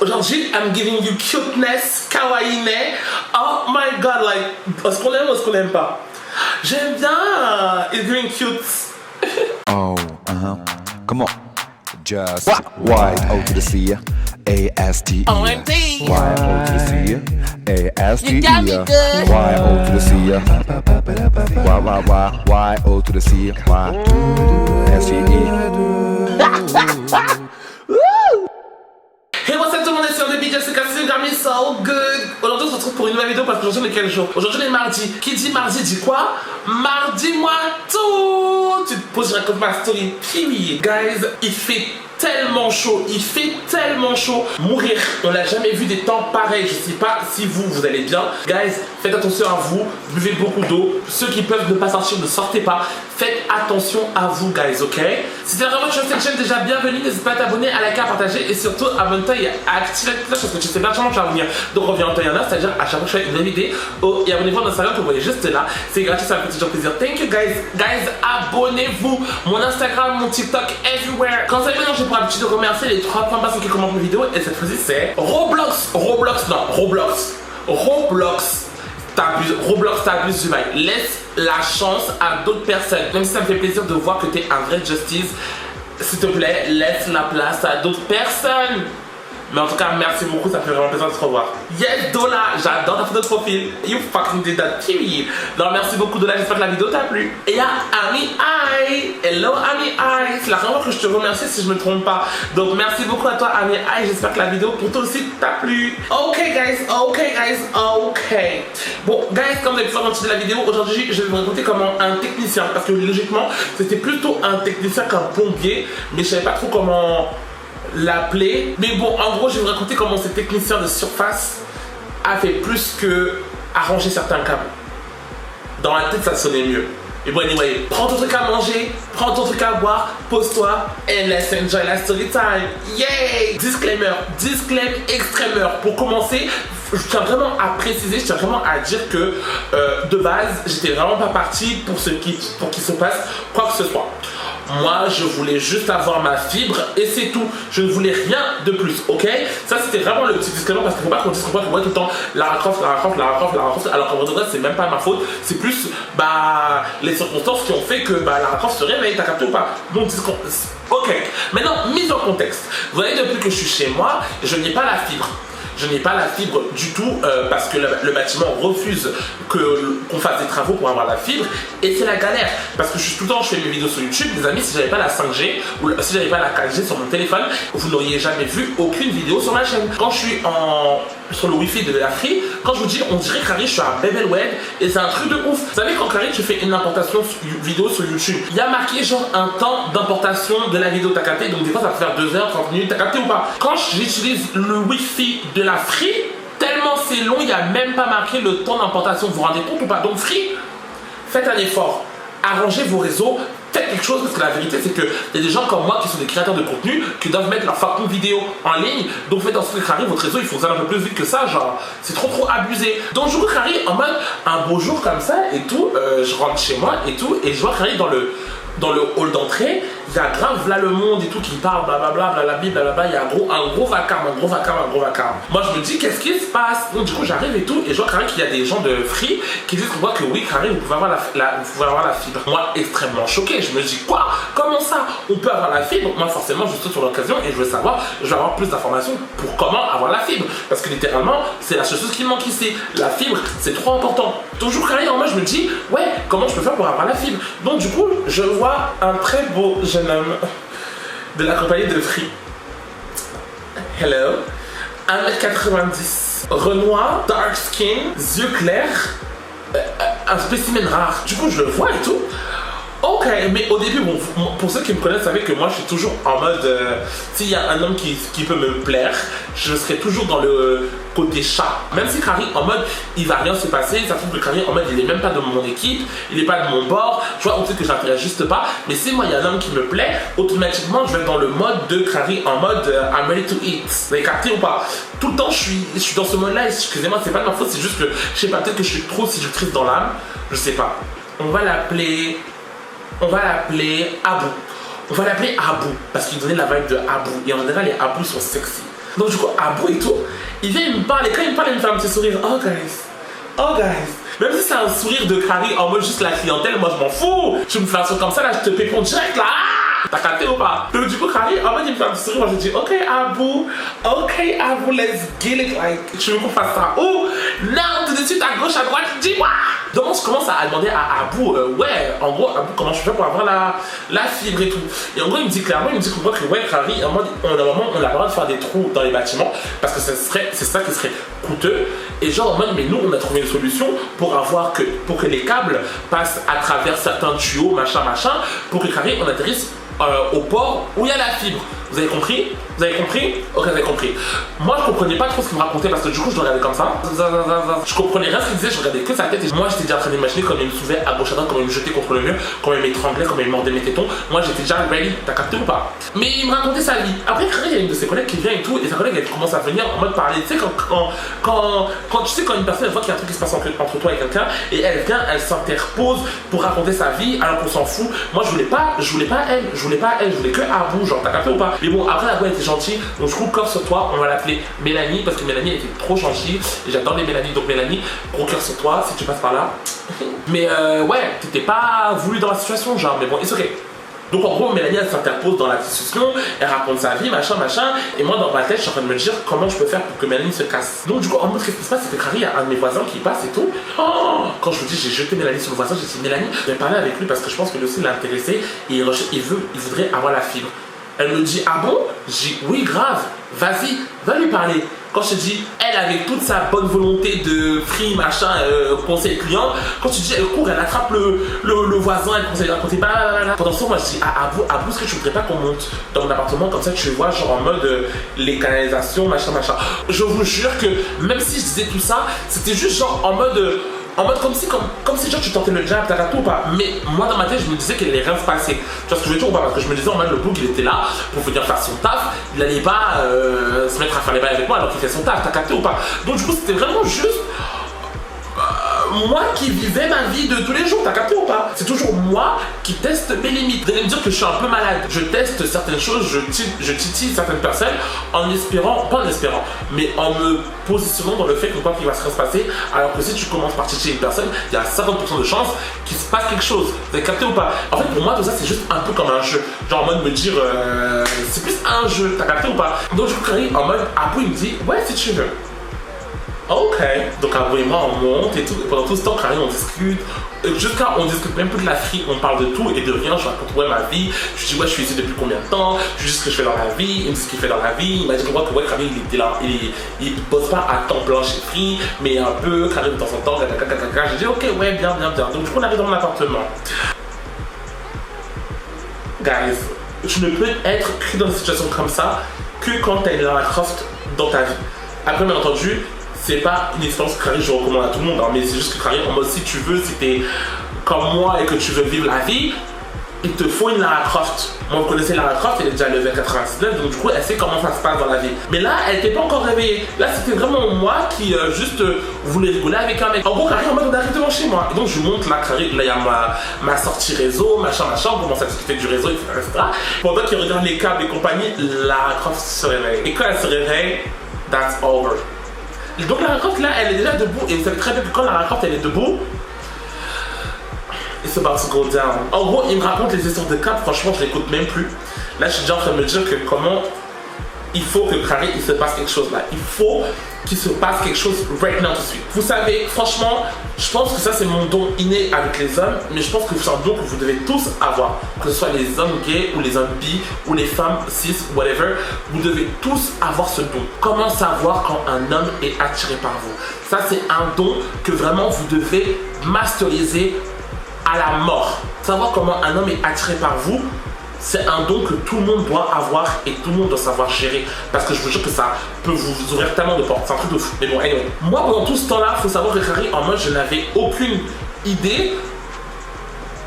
Aujourd'hui, I'm giving you cuteness, kawaii-ne. Oh my god, like, est-ce qu'on aime ou est-ce qu'on aime pas? J'aime bien, it's giving cute. Oh, come on. Just Y-O to the C, A-S-T-E. OMD. Y-O to the C, A-S-T-E. You got me good. Y-O to the C, Y-O to the C, Y-S-T-E. Hey, what's up tout le monde, c'est sur Baby Jessica, c'est Grammy So Good. Aujourd'hui on se retrouve pour une nouvelle vidéo parce qu'aujourd'hui on est quel jour? Aujourd'hui on est mardi. Qui dit mardi dit quoi? Mardi moi tout. Tu te poses direct comme ma story. Period. Guys, il fait tellement chaud, mourir. On n'a jamais vu des temps pareils. Je sais pas si vous allez bien. Guys, faites attention à vous, buvez beaucoup d'eau. Ceux qui peuvent ne pas sortir, ne sortez pas. Faites attention à vous, guys, ok? Si c'est vraiment sur cette chaîne, déjà bienvenue. N'hésite pas à t'abonner, à liker, à partager et surtout abonne-toi et active la cloche parce que tu sais largement que je vais revenir. Donc reviens en temps et en heure, c'est-à-dire à chaque fois que je fais une nouvelle vidéo. Oh, et abonnez-vous à mon Instagram que vous voyez juste là. C'est gratuit, ça me fait toujours plaisir. Thank you, guys. Guys, abonnez-vous. Mon Instagram, mon TikTok, everywhere. Quand ça vient, j'ai pour habitude de remercier les 3 points ceux qui commentent mes vidéos. Et cette fois-ci, c'est Roblox. Roblox, t'abuses du bail. Laisse la chance à d'autres personnes. Même si ça me fait plaisir de voir que t'es un vrai Justice, s'il te plaît, laisse la place à d'autres personnes. Mais en tout cas, merci beaucoup, ça fait vraiment plaisir de te revoir. Yes, Dola, j'adore ta photo de profil. You fucking did that, period. Non, merci beaucoup, Dola, j'espère que la vidéo t'a plu. Et il y a Ami I. Hello, Ami I. C'est la première fois que je te remercie si je me trompe pas. Donc, merci beaucoup à toi, Ami I. J'espère que la vidéo pour toi aussi t'a plu. Ok, guys. Bon, guys, comme vous avez pu voir dans le titre de la vidéo, aujourd'hui, je vais vous raconter comment un technicien, parce que logiquement, c'était plutôt un technicien qu'un plombier, mais je savais pas trop comment l'appeler. Mais bon, en gros, je vais vous raconter comment ce technicien de surface a fait plus que arranger certains câbles. Dans la tête, ça sonnait mieux. Et bon, anyway, prends ton truc à manger, prends ton truc à boire, pose-toi et let's enjoy la story time. Yay! Disclaimer, extrémer. Pour commencer, je tiens vraiment à préciser, je tiens vraiment à dire que de base, j'étais vraiment pas parti pour qu'il se passe quoi que ce soit. Moi, je voulais juste avoir ma fibre et c'est tout. Je ne voulais rien de plus, ok? Ça, c'était vraiment le petit disclaimer parce qu'il ne faut pas qu'on dise qu'on voit tout le temps Lara Croft. Alors qu'en vrai, c'est même pas ma faute. C'est plus les circonstances qui ont fait que Lara Croft se réveille. T'as capté ou pas? Donc, ok. Maintenant, mise en contexte. Vous voyez, depuis que je suis chez moi, je n'ai pas la fibre. Je n'ai pas la fibre du tout parce que le bâtiment refuse qu'on fasse des travaux pour avoir la fibre et c'est la galère parce que tout le temps je fais mes vidéos sur YouTube, les amis, si j'avais pas la 5G ou si j'avais pas la 4G sur mon téléphone, vous n'auriez jamais vu aucune vidéo sur ma chaîne. Quand je suis sur le wifi de la Free, quand je vous dis on dirait que je suis à Bebelwed et c'est un truc de ouf. Vous savez quand Carrie tu fais une importation vidéo sur YouTube, il y a marqué genre un temps d'importation de la vidéo, t'as capté, donc des fois ça peut faire 2 heures, 30 minutes, t'as capté ou pas? Quand j'utilise le wifi de la Free, tellement c'est long, il n'y a même pas marqué le temps d'importation, vous vous rendez compte ou pas? Donc Free, faites un effort, arrangez vos réseaux, faites quelque chose parce que la vérité c'est qu'il y a des gens comme moi qui sont des créateurs de contenu qui doivent mettre leur fucking vidéo en ligne, donc faites en sorte que Carrie, votre réseau il fonctionne un peu plus vite que ça, genre c'est trop abusé. Donc je vois Carrie en mode un beau jour comme ça et tout, je rentre chez moi et tout et je vois Carrie dans le hall d'entrée, il y a grave là le monde et tout qui parle blablabla, blablabla, il y a un gros vacarme. Moi je me dis qu'est-ce qui se passe? Donc du coup j'arrive et tout et je vois carrément qu'il y a des gens de Free qui disent qu'on voit que oui carrément vous pouvez avoir la fibre. Moi extrêmement choqué, je me dis quoi? Comment ça? On peut avoir la fibre? Moi forcément je saute sur l'occasion et je veux avoir plus d'informations pour comment avoir la fibre. Parce que littéralement c'est la seule chose qui me manque ici. La fibre c'est trop important. Toujours carrément en moi je me dis ouais comment je peux faire pour avoir la fibre? Donc du coup je vois un très beau jeune homme de la compagnie de Free. Hello. 1m90, Renoir, dark skin, yeux clairs, un spécimen rare. Du coup je le vois et tout. Ok, mais au début, bon, pour ceux qui me connaissent, savez que moi je suis toujours en mode s'il y a un homme qui peut me plaire, je serai toujours dans le côté chat. Même si Carrie en mode il va rien se passer, ça trouve que Carrie en mode il est même pas de mon équipe, il est pas de mon bord, tu vois, on sait que j'intéresse juste pas. Mais si moi il y a un homme qui me plaît, automatiquement je vais être dans le mode de Carrie en mode I'm ready to eat. Vous avez capté ou pas? Tout le temps je suis dans ce mode là, excusez-moi, c'est pas de ma faute, c'est juste que je sais pas, peut-être que je suis trop séductrice dans l'âme, je sais pas. On va l'appeler Abou. On va l'appeler Abou parce qu'il donnait la vibe de Abou. Et en général, les Abou sont sexy. Donc du coup, Abou et tout, il vient, il me parle, et quand il me parle, il me fait un petit sourire. Oh guys, oh guys. Même si c'est un sourire de Carrie en mode juste la clientèle, moi je m'en fous. Tu me fais un truc comme ça, là, je te péponds direct là. T'as capté ou pas? Donc du coup, Carrie, en mode il me fait un petit sourire, moi je dis ok Abou, let's get it. Like, tu veux qu'on fasse ça? Oh, non, tout de suite à gauche, à droite, je dis quoi? Donc je commence à demander à Abou, ouais, en gros, Abou, comment je fais pour avoir la fibre et tout. Et en gros, il me dit clairement, il me dit que ouais, Carrie, en mode, normalement, on a le droit de faire des trous dans les bâtiments parce que c'est ça qui serait coûteux. Et genre, en mode, mais nous, on a trouvé une solution pour que les câbles passent à travers certains tuyaux, machin, pour que Carrie, on atterrisse au port où il y a la fibre. Vous avez compris? Vous avez compris? Ok, vous avez compris. Moi, je comprenais pas trop ce qu'il me racontait parce que du coup, je le regardais comme ça. Je comprenais rien ce qu'il disait, je regardais que sa tête. Et moi, j'étais déjà en train d'imaginer comme il me soulevait à gauche à droite, comme il me jetait contre le mur, comme il m'étranglait, comme il mordait mes tétons. Moi, j'étais déjà ready. T'as capté ou pas? Mais il me racontait sa vie. Après, il y a une de ses collègues qui vient et tout. Et sa collègue, elle commence à venir en mode parler. Tu sais, quand tu sais, quand une personne voit qu'il y a un truc qui se passe entre toi et quelqu'un, et elle vient, elle s'interpose pour raconter sa vie alors qu'on s'en fout. Moi, je voulais pas elle, je voulais que Abou, genre, t'as capté ou pas? Mais bon, après, la voix était gentille, donc je trouve cœur sur toi, on va l'appeler Mélanie parce que Mélanie était trop gentille et j'adore les Mélanie, donc Mélanie, gros cœur sur toi si tu passes par là. Mais ouais, t'étais pas voulu dans la situation, genre, mais bon, it's ok. Donc en gros, Mélanie, elle s'interpose dans la discussion, elle raconte sa vie, machin, et moi dans ma tête, je suis en train de me dire comment je peux faire pour que Mélanie se casse. Donc du coup, en mode, qu'est-ce qui se passe, c'est que Carrie, il y a un de mes voisins qui passe et tout. Oh, quand je vous dis, j'ai jeté Mélanie sur le voisin, j'ai dit, Mélanie, je vais parler avec lui parce que je pense que lui aussi l'a intéressé et il voudrait avoir la fibre. Elle me dit, ah bon? J'ai dit, oui, grave, vas-y, va lui parler. Quand je te dis, elle avec toute sa bonne volonté de free, machin, conseil client, quand tu dis, elle court, elle attrape le voisin, elle conseille de raconter, blablabla. Pendant ce temps, moi je dis, ah, Abou, est-ce que tu voudrais pas qu'on monte dans mon appartement, comme ça tu vois, genre en mode les canalisations, machin. Je vous jure que même si je disais tout ça, c'était juste genre en mode comme si genre tu tentais le jab, t'as tout ou pas. Mais moi dans ma tête je me disais qu'il allait rien se passer. Tu vois ce que je veux dire ou pas? Parce que je me disais en mode le bouc il était là pour venir faire son taf, il allait pas se mettre à faire les bails avec moi alors qu'il fait son taf, t'as capté ou pas? Donc du coup c'était vraiment juste moi qui vivais ma vie de tous les jours, t'as capté ou pas? C'est toujours moi qui teste mes limites. Vous allez me dire que je suis un peu malade. Je teste certaines choses, je titille certaines personnes en espérant, pas en espérant, mais en me positionnant dans le fait que quoi qu'il va se passer. Alors que si tu commences par titiller une personne, il y a 50% de chances qu'il se passe quelque chose. Vous avez capté ou pas? En fait, pour moi, tout ça, c'est juste un peu comme un jeu. Genre en mode me dire, c'est plus un jeu, t'as capté ou pas? Donc, je Carrie en mode, après, il me dit, ouais, si tu veux. Ok, donc Abou et moi on monte et tout, et pendant tout ce temps, Carrie on discute, jusqu'à on discute même plus de la fille, on parle de tout et de rien, je raconte ouais ma vie, je dis ouais je suis ici depuis combien de temps, je dis ce que je fais dans la vie, il me dit ce qu'il fait dans la vie, il m'a dit que ouais Carrie il était là, il bosse pas à temps plein chez Free, mais un peu, Carrie de temps en temps, j'ai dit ok ouais bien, donc du coup on arrive dans mon appartement. Guys, tu ne peux être pris dans une situation comme ça que quand t'as une Lara Croft dans ta vie. Après bien entendu, c'est pas une expérience que Carrie je recommande à tout le monde, hein, mais c'est juste que Carrie en mode si tu veux, si t'es comme moi et que tu veux vivre la vie, il te faut une Lara Croft. Moi vous connaissez Lara Croft, elle est déjà level 99, donc du coup elle sait comment ça se passe dans la vie. Mais là elle était pas encore réveillée. Là c'était vraiment moi qui juste voulais rigoler avec un mec. En gros Carrie en mode on arrive devant chez moi. Et donc je lui montre là Carrie, là il y a ma sortie réseau, machin, on commence à discuter du réseau, etc. Pendant qu'il regarde les câbles et compagnie, Lara Croft se réveille. Et quand elle se réveille, that's over. Donc Lara Croft là elle est déjà debout et vous savez très bien que quand Lara Croft elle est debout, it's about to go down. En gros il me raconte les histoires de câbles, franchement je l'écoute même plus. Là je suis déjà en train de me dire que comment il faut que Carrie il se passe quelque chose là. Il faut qu'il se passe quelque chose right now tout de suite. Vous savez, franchement, je pense que ça c'est mon don inné avec les hommes, mais je pense que c'est un don que vous devez tous avoir. Que ce soit les hommes gays ou les hommes bi ou les femmes cis, whatever, vous devez tous avoir ce don. Comment savoir quand un homme est attiré par vous? Ça c'est un don que vraiment vous devez masteriser à la mort. Savoir comment un homme est attiré par vous, c'est un don que tout le monde doit avoir et tout le monde doit savoir gérer. Parce que je vous jure que ça peut vous ouvrir tellement de portes. C'est un truc de fou. Mais bon, anyway. Moi, pendant tout ce temps-là, il faut savoir que Carrie, en mode, je n'avais aucune idée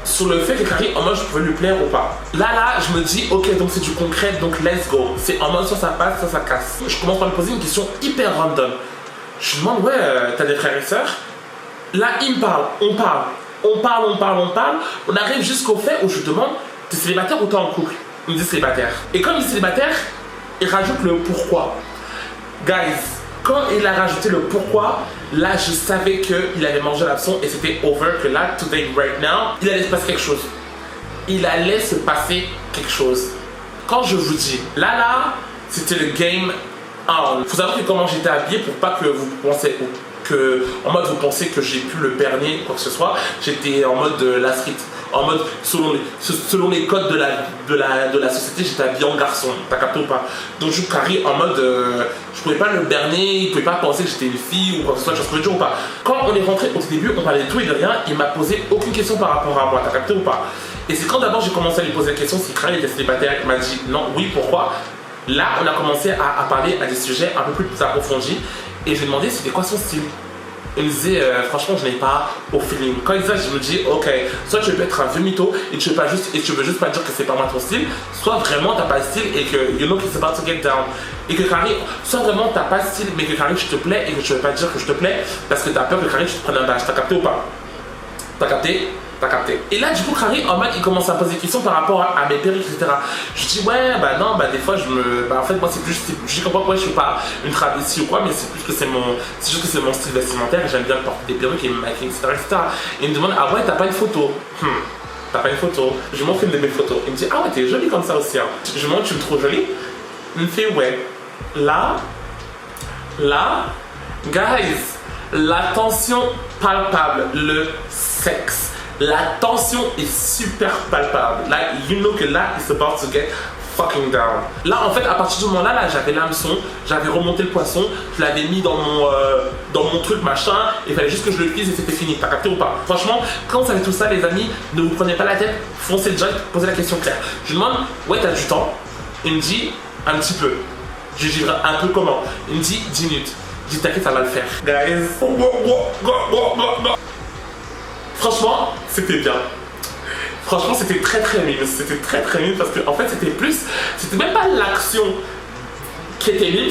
sur le fait que Carrie, en mode, je pouvais lui plaire ou pas. Là, je me dis, ok, donc c'est du concret, donc let's go. C'est en mode, soit ça passe, soit ça casse. Je commence par me poser une question hyper random. Je lui demande, ouais, t'as des frères et sœurs? Là, il me parle, on parle. On arrive jusqu'au fait où je lui demande, t'es célibataire ou t'es en couple? Il me dit célibataire. Et comme il est célibataire, il rajoute le pourquoi. Guys, quand il a rajouté le pourquoi, là je savais qu'il avait mangé l'absent et c'était over, que là, today, right now, il allait se passer quelque chose. Il allait se passer quelque chose. Quand je vous dis, là, c'était le game on. Faut savoir que comment j'étais habillé pour pas que vous pensez en mode vous pensez que j'ai pu le berner ou quoi que ce soit, j'étais en mode la street. En mode, selon les codes de la société, j'étais habillé en garçon, t'as capté ou pas? Donc je carré en mode, je pouvais pas le berner, il pouvait pas penser que j'étais une fille ou quoi que ce soit, je trouvais toujours ou pas. Quand on est rentré au début, on parlait de tout et de rien, il m'a posé aucune question par rapport à moi, t'as capté ou pas? Et c'est quand d'abord j'ai commencé à lui poser la question si Kari était célibataire, il m'a dit non, oui, pourquoi? Là, on a commencé à parler à des sujets un peu plus approfondis et je lui ai demandé c'était quoi son style. Il me disait franchement je n'ai pas au feeling. Quand il dit ça je me dis ok, soit tu veux être un vieux mytho et tu veux juste pas dire que c'est pas moi ton style, soit vraiment t'as pas de style et que you know it's about to get down. Et que Kari, soit vraiment t'as pas de style mais que Kari je te plais et que tu veux pas dire que je te plais parce que t'as peur que Kari tu te prennes un badge. T'as capté ou pas? T'as capté? T'as capté. Et là du coup Kari en mode il commence à poser des questions par rapport à mes perruques etc. Je dis ouais bah non bah des fois en fait moi c'est plus je comprends pourquoi je suis pas une travestie ou quoi mais c'est plus que c'est juste que c'est mon style vestimentaire et j'aime bien porter des perruques et me maquiller etc. Et il me demande ah ouais t'as pas une photo? T'as pas une photo? Je lui montre une de mes photos. Il me dit ah ouais t'es jolie comme ça aussi hein. Je lui montre tu me trouves jolie? Il me fait ouais. Là guys la tension palpable, le sexe. La tension est super palpable. Like, you know que là, it's about to get fucking down. Là, en fait, à partir du moment là, j'avais l'hameçon, j'avais remonté le poisson, je l'avais mis dans mon truc, machin, il fallait juste que je le pise et c'était fini. T'as capté ou pas? Franchement, quand vous savez tout ça, les amis, ne vous prenez pas la tête, foncez direct, posez la question claire. Je lui demande, ouais, t'as du temps? Il me dit, un petit peu. Je lui dis, un peu comment? Il me dit, 10 minutes. Je dis, t'inquiète, ça va le faire. Guys. Franchement, c'était bien. Franchement, c'était très mime. C'était très mime parce que en fait, c'était même pas l'action qui était mime,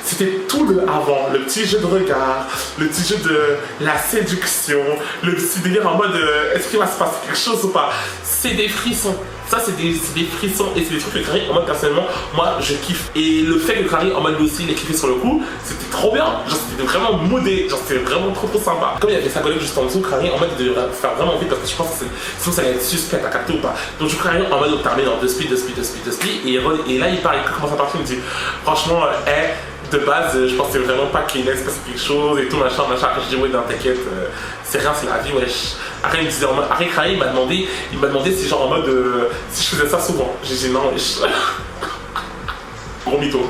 c'était tout le avant, le petit jeu de regard, le petit jeu de la séduction, le petit délire en mode est-ce qu'il va se passer quelque chose ou pas? C'est des frissons. Ça, c'est des frissons et c'est des trucs que Kari, en mode personnellement, moi je kiffe. Et le fait que Kari, en mode lui aussi, il est kiffé sur le coup, c'était trop bien. Genre, c'était vraiment modé, genre, c'était vraiment trop sympa. Comme il y avait sa collègue juste en dessous, Kari, en mode, il devait faire vraiment vite parce que je pense que sinon ça allait être suspect, t'as capté ou pas. Donc, je Kari, en mode, terminé dans 2 speed. Et là, il parle, il commence à partir, il me dit, franchement, de base, je pensais vraiment pas qu'il allait se passer quelque chose et tout, machin. Après, je dis, ouais, non, t'inquiète, c'est rien, c'est la vie, wesh. Après, il me disait, après, Kari, il m'a demandé si, genre, en mode, si je faisais ça souvent. J'ai dit, non, wesh. Gros mytho.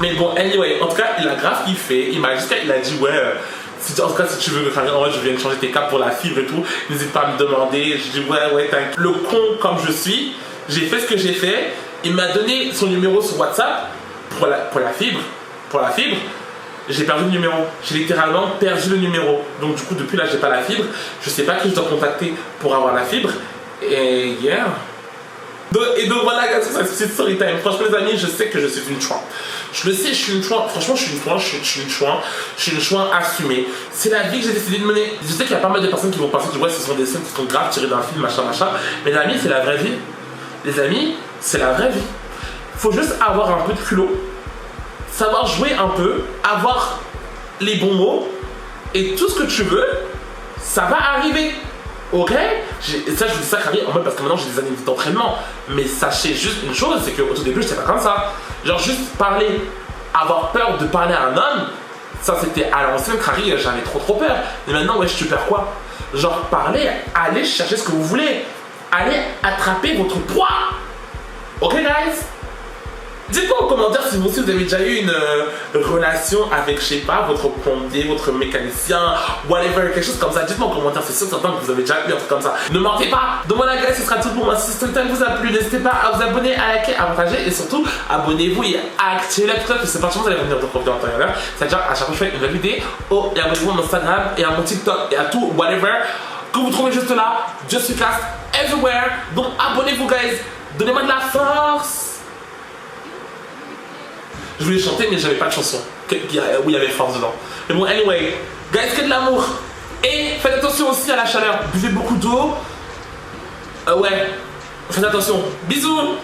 Mais bon, anyway, en tout cas, il a grave kiffé. Il a dit, ouais, en tout cas, si tu veux que Kari, en mode, je vienne changer tes câbles pour la fibre et tout, n'hésite pas à me demander. Je dis, ouais, t'inquiète. Le con comme je suis, j'ai fait ce que j'ai fait. Il m'a donné son numéro sur WhatsApp. Pour la fibre, j'ai perdu le numéro. J'ai littéralement perdu le numéro. Donc du coup, depuis là, j'ai pas la fibre. Je sais pas qui je dois contacter pour avoir la fibre. Et yeah. Et donc voilà, c'est petite story time. Franchement, les amis, je sais que je suis une chouin. Je le sais, je suis une chouin. Franchement, je suis une chouin assumée. C'est la vie que j'ai décidé de mener. Je sais qu'il y a pas mal de personnes qui vont penser que ouais, ce sont des scènes qui sont graves tirées d'un film, machin. Mais les amis, c'est la vraie vie. Les amis, c'est la vraie vie. Faut juste avoir un peu de culot, savoir jouer un peu, avoir les bons mots et tout ce que tu veux, ça va arriver. Ok? Et ça, je vous dis ça Kari en mode parce que maintenant j'ai des années d'entraînement. Mais sachez juste une chose, c'est qu'au tout début, j'étais pas comme ça. Genre juste parler, avoir peur de parler à un homme, ça c'était à l'ancienne Kari, j'avais trop peur. Mais maintenant, ouais, tu perds quoi? Genre parler, allez chercher ce que vous voulez. Allez attraper votre proie. Ok guys? Dites-moi en commentaire si vous aussi vous avez déjà eu une relation avec, je sais pas, votre plombier, votre mécanicien, whatever, quelque chose comme ça. Dites-moi en commentaire, c'est sûr certain que vous avez déjà eu un truc comme ça. Ne mentez pas. Donc voilà guys, ce sera tout pour moi. Si ce time vous a plu, n'hésitez pas à vous abonner, à liker, à partager et surtout abonnez-vous et activez la petite cloche, c'est pas sûr que vous allez revenir d'autres vidéos en temps et en heure. C'est-à-dire à chaque fois que je fais une nouvelle vidéo, et abonnez-vous à mon Instagram et à mon TikTok et à tout, whatever, que vous trouvez juste là. Je suis classe everywhere. Donc abonnez-vous guys. Donnez-moi de la force. Je voulais chanter mais j'avais pas de chanson où il y avait force dedans. Mais bon, anyway, guys, que de l'amour. Et faites attention aussi à la chaleur. Buvez beaucoup d'eau. Ouais, faites attention. Bisous.